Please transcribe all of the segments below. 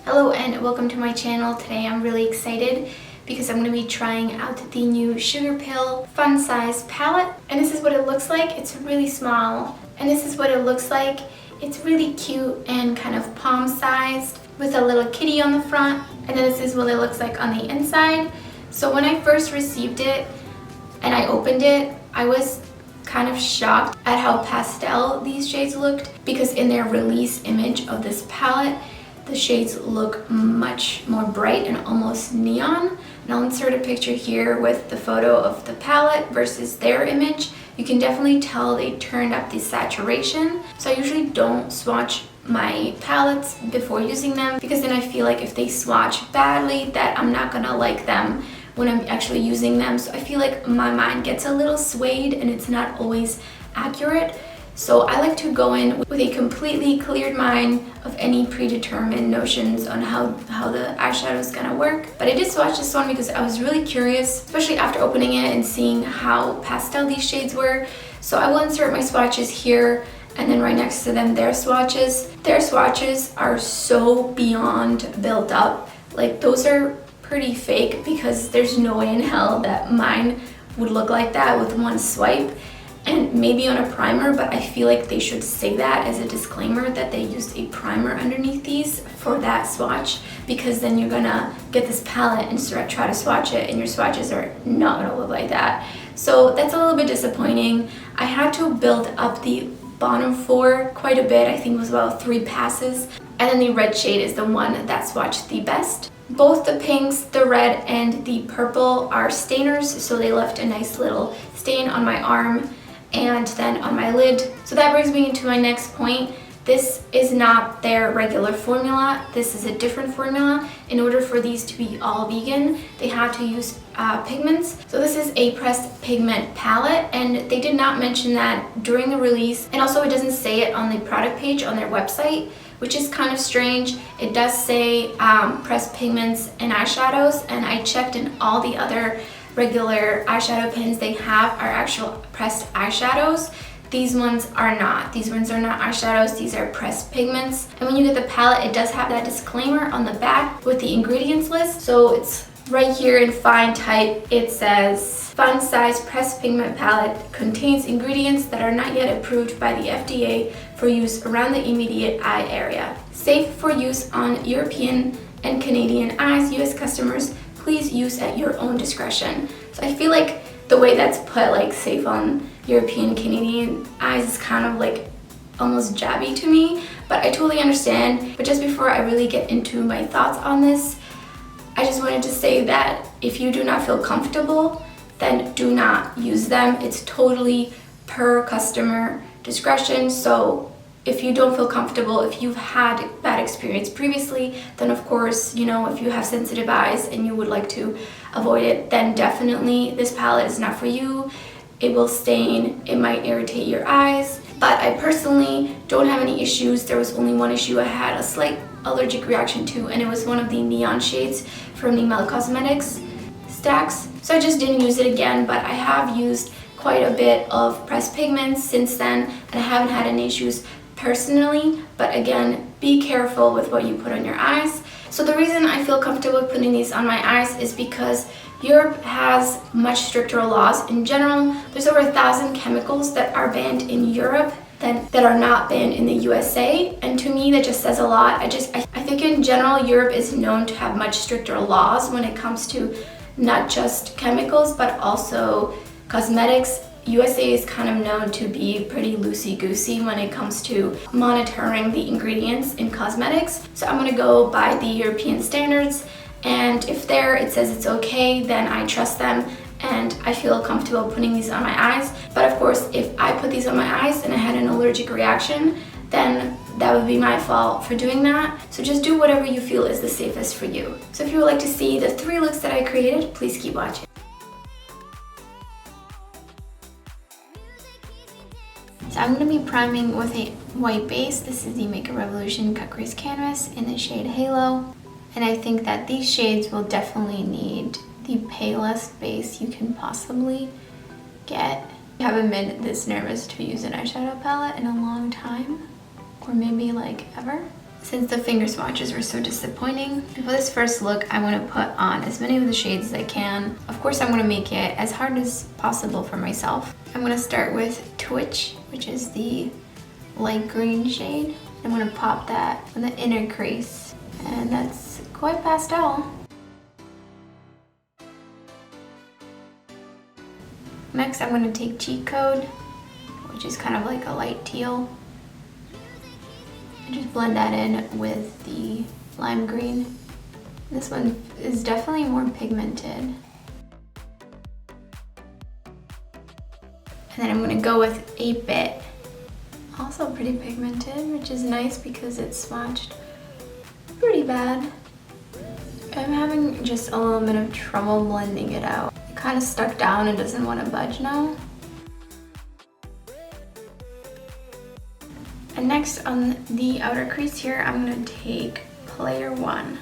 Hello and welcome to my channel. Today I'm really excited because I'm going to be trying out the new Sugarpill Fun Size palette. And this is what it looks like. It's really small. And this is what it looks like. It's really cute and kind of palm sized with a little kitty on the front. And then this is what it looks like on the inside. So when I first received it and I opened it, I was kind of shocked at how pastel these shades looked, because in their release image of this palette, the shades look much more bright and almost neon. And I'll insert a picture here with the photo of the palette versus their image. You can definitely tell they turned up the saturation. So I usually don't swatch my palettes before using them, because then I feel like if they swatch badly that I'm not gonna like them when I'm actually using them. So I feel like my mind gets a little swayed and it's not always accurate. So I like to go in with a completely cleared mind of any predetermined notions on how the eyeshadow is gonna work. But I did swatch this one because I was really curious, especially after opening it and seeing how pastel these shades were. So I will insert my swatches here, and then right next to them their swatches. Their swatches are so beyond built up. Like, those are pretty fake, because there's no way in hell that mine would look like that with one swipe. And maybe on a primer, but I feel like they should say that as a disclaimer that they used a primer underneath these for that swatch, because then you're gonna get this palette and try to swatch it and your swatches are not gonna look like that. So that's a little bit disappointing. I had to build up the bottom four quite a bit. I think it was about 3 passes. And then the red shade is the one that swatched the best. Both the pinks, the red, and the purple are stainers, so they left a nice little stain on my arm and then on my lid. So that brings me into my next point. This is not their regular formula. This is a different formula. In order for these to be all vegan, they had to use pigments. So this is a pressed pigment palette, and they did not mention that during the release. And also it doesn't say it on the product page on their website, which is kind of strange. It does say pressed pigments and eyeshadows, and I checked, in all the other regular eyeshadow pens they have are actual pressed eyeshadows. These ones are not. These ones are not eyeshadows, these are pressed pigments. And when you get the palette, it does have that disclaimer on the back with the ingredients list. So it's right here in fine type. It says, Fun Size Pressed Pigment Palette contains ingredients that are not yet approved by the FDA for use around the immediate eye area. Safe for use on European and Canadian eyes. US customers, please use at your own discretion. So I feel like the way that's put, like safe on European, Canadian eyes, is kind of like almost jabby to me, but I totally understand. But just before I really get into my thoughts on this, I just wanted to say that if you do not feel comfortable, then do not use them. It's totally per customer discretion. So if you don't feel comfortable, if you've had bad experience previously, then of course, you know, if you have sensitive eyes and you would like to avoid it, then definitely this palette is not for you. It will stain, it might irritate your eyes. But I personally don't have any issues. There was only one issue I had a slight allergic reaction to, and it was one of the neon shades from the Mel Cosmetics stacks. So I just didn't use it again, but I have used quite a bit of pressed pigments since then, and I haven't had any issues personally. But again, be careful with what you put on your eyes. So the reason I feel comfortable putting these on my eyes is because Europe has much stricter laws in general. There's over 1,000 chemicals that are banned in Europe that are not banned in the USA, and to me that just says a lot. I think in general Europe is known to have much stricter laws when it comes to not just chemicals but also cosmetics. USA is kind of known to be pretty loosey-goosey when it comes to monitoring the ingredients in cosmetics. So I'm gonna go by the European standards, and if there it says it's okay, then I trust them and I feel comfortable putting these on my eyes. But of course, if I put these on my eyes and I had an allergic reaction, then that would be my fault for doing that. So just do whatever you feel is the safest for you. So if you would like to see the 3 looks that I created, please keep watching. So I'm going to be priming with a white base. This is the Makeup Revolution Cut Crease Canvas in the shade Halo. And I think that these shades will definitely need the palest base you can possibly get. I haven't been this nervous to use an eyeshadow palette in a long time, or maybe like ever. Since the finger swatches were so disappointing, for this first look, I want to put on as many of the shades as I can. Of course, I'm going to make it as hard as possible for myself. I'm going to start with Twitch, which is the light green shade. I'm going to pop that on the inner crease, and that's quite pastel. Next, I'm going to take Cheat Code, which is kind of like a light teal, and just blend that in with the lime green. This one is definitely more pigmented. And then I'm going to go with 8-Bit, also pretty pigmented, which is nice because it's swatched pretty bad. I'm having just a little bit of trouble blending it out. It kind of stuck down and doesn't want to budge now. And next on the outer crease here, I'm going to take Player 1,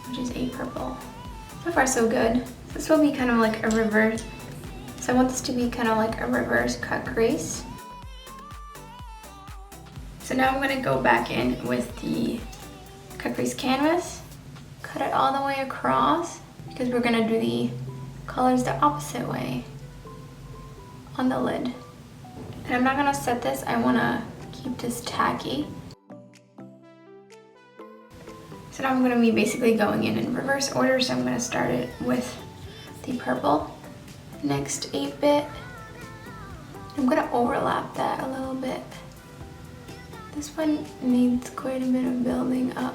which is a purple. So far so good. This will be kind of like a reverse. So I want this to be kind of like a reverse cut crease. So now I'm going to go back in with the cut crease canvas, cut it all the way across, because we're going to do the colors the opposite way on the lid. And I'm not going to set this, I want to keep this tacky. So now I'm going to be basically going in reverse order, so I'm going to start it with the purple. Next 8-Bit, I'm going to overlap that a little bit. This one needs quite a bit of building up.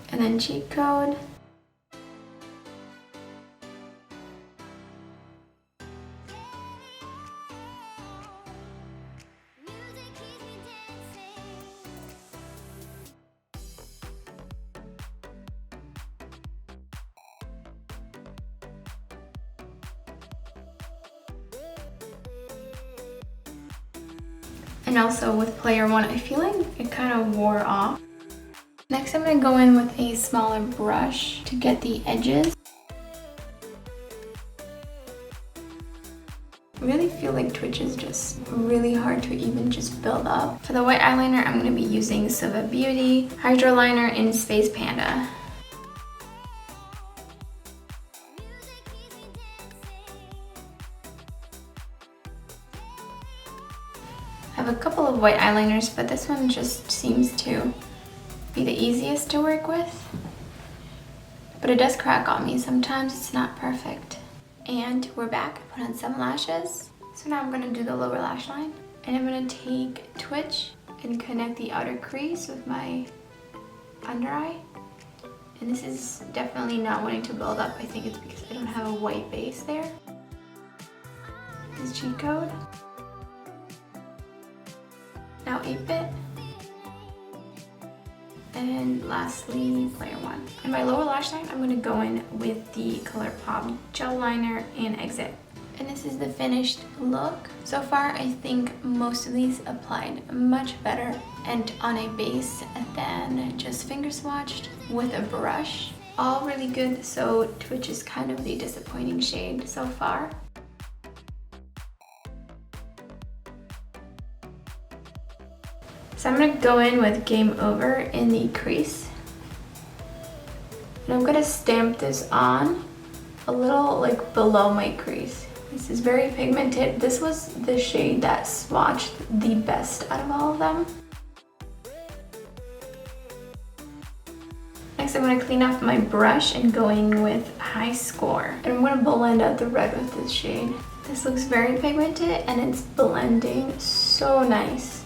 And then Cheat Code. And also with Player 1, I feel like it kind of wore off. Next, I'm going to go in with a smaller brush to get the edges. I really feel like Twitch is just really hard to even just build up. For the white eyeliner, I'm going to be using Suva Beauty Hydro Liner in Space Panda. I have a couple of white eyeliners, but this one just seems to be the easiest to work with. But it does crack on me. Sometimes it's not perfect. And we're back. I put on some lashes. So now I'm going to do the lower lash line. And I'm going to take Twitch and connect the outer crease with my under eye. And this is definitely not wanting to build up. I think it's because I don't have a white base there. This is Cheat Code. Now 8-Bit. And lastly, Player 1. And my lower lash line, I'm going to go in with the ColourPop Gel Liner and Exit. And this is the finished look. So far, I think most of these applied much better and on a base than just finger swatched with a brush. All really good, so Twitch is kind of the disappointing shade so far. So I'm going to go in with Game Over in the crease. And I'm going to stamp this on a little like below my crease. This is very pigmented. This was the shade that swatched the best out of all of them. Next I'm going to clean off my brush and go in with High Score. And I'm going to blend out the red with this shade. This looks very pigmented and it's blending so nice.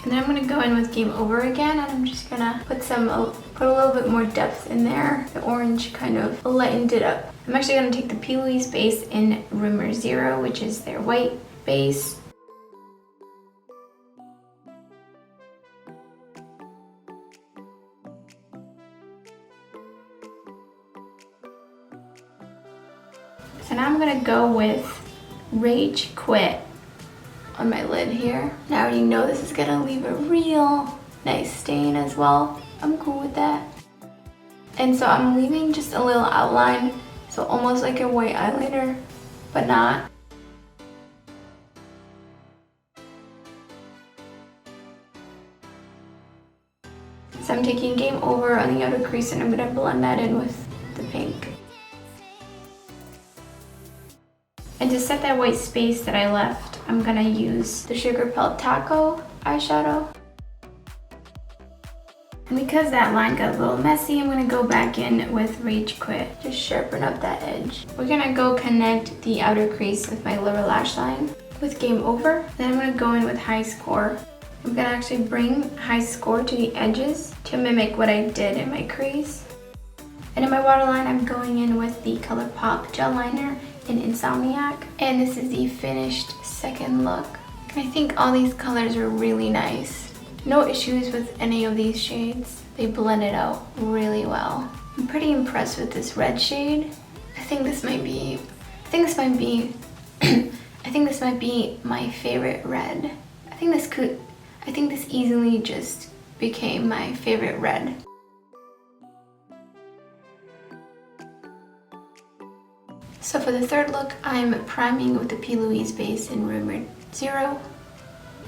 And then I'm going to go in with Game Over again, and I'm just going to put a little bit more depth in there. The orange kind of lightened it up. I'm actually going to take the P. Louise base in Rumor Zero, which is their white base. So now I'm going to go with Rage Quit on my lid here. And I already know this is gonna leave a real nice stain as well. I'm cool with that. And so I'm leaving just a little outline, so almost like a white eyeliner but not. So I'm taking Game Over on the outer crease and I'm going to blend that in with the pink. And to set that white space that I left, I'm going to use the Sugarpill Taco eyeshadow. And because that line got a little messy, I'm going to go back in with Rage Quit. Just sharpen up that edge. We're going to go connect the outer crease with my lower lash line with Game Over. Then I'm going to go in with High Score. I'm going to actually bring High Score to the edges to mimic what I did in my crease. And in my waterline, I'm going in with the ColourPop gel liner in Insomniac. And this is the finished second look. And I think all these colors are really nice. No issues with any of these shades. They blended out really well. I'm pretty impressed with this red shade. I think this might be my favorite red. I think this easily just became my favorite red. So for the third look, I'm priming with the P. Louise base in Rumored 0.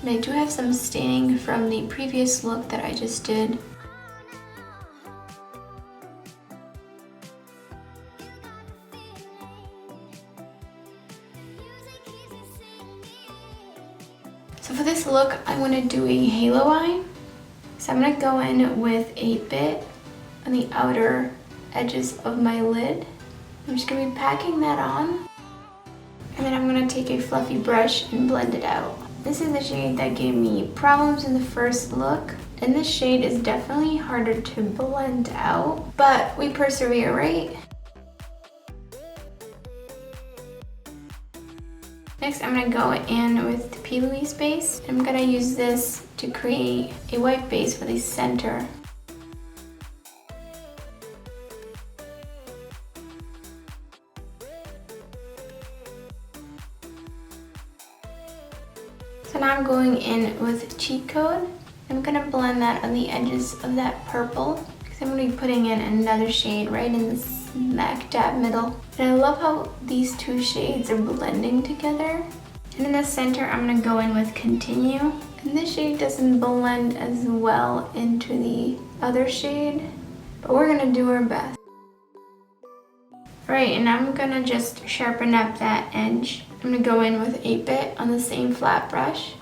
And I do have some staining from the previous look that I just did. So for this look, I'm going to do a halo eye. So I'm going to go in with a bit on the outer edges of my lid. I'm just going to be packing that on. And then I'm going to take a fluffy brush and blend it out. This is the shade that gave me problems in the first look. And this shade is definitely harder to blend out, but we persevere, right? Next, I'm going to go in with the P. Louise base. I'm going to use this to create a white base for the center. So now I'm going in with Cheat Code. I'm going to blend that on the edges of that purple because I'm going to be putting in another shade right in the smack dab middle. And I love how these two shades are blending together. And in the center, I'm going to go in with Continue. And this shade doesn't blend as well into the other shade, but we're going to do our best. Alright, and I'm going to just sharpen up that edge. I'm going to go in with 8-bit on the same flat brush.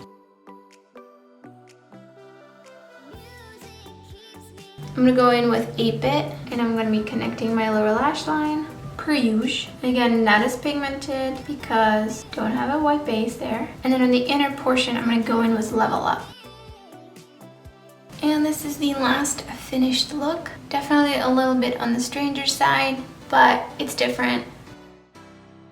I'm going to go in with 8-bit and I'm going to be connecting my lower lash line per usual. Again, not as pigmented because I don't have a white base there. And then on the inner portion, I'm going to go in with Level Up. And this is the last finished look. Definitely a little bit on the stranger side, but it's different.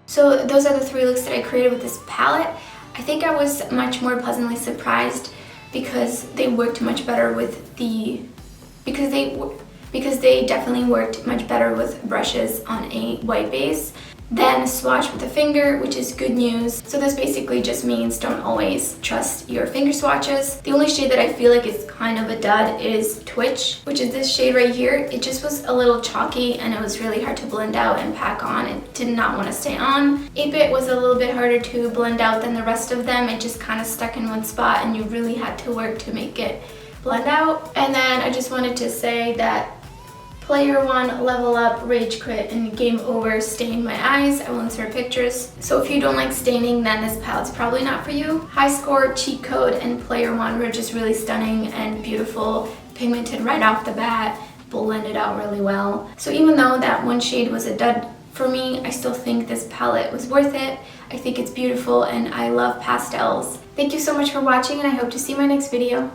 So those are the 3 looks that I created with this palette. I think I was much more pleasantly surprised because they worked much better with the, because they definitely worked much better with brushes on a white base than swatch with a finger, which is good news. So this basically just means don't always trust your finger swatches. The only shade that I feel like is kind of a dud is Twitch, which is this shade right here. It just was a little chalky and it was really hard to blend out and pack on. It did not want to stay on. 8-bit was a little bit harder to blend out than the rest of them. It just kind of stuck in one spot and you really had to work to make it blend out. And then I just wanted to say that Player One, Level Up, Rage Quit, and Game Over stained my eyes. I will insert pictures. So if you don't like staining, then this palette's probably not for you. High Score, Cheat Code, and Player One were just really stunning and beautiful, pigmented right off the bat, blended out really well. So even though that one shade was a dud for me, I still think this palette was worth it. I think it's beautiful and I love pastels. Thank you so much for watching and I hope to see you in my next video.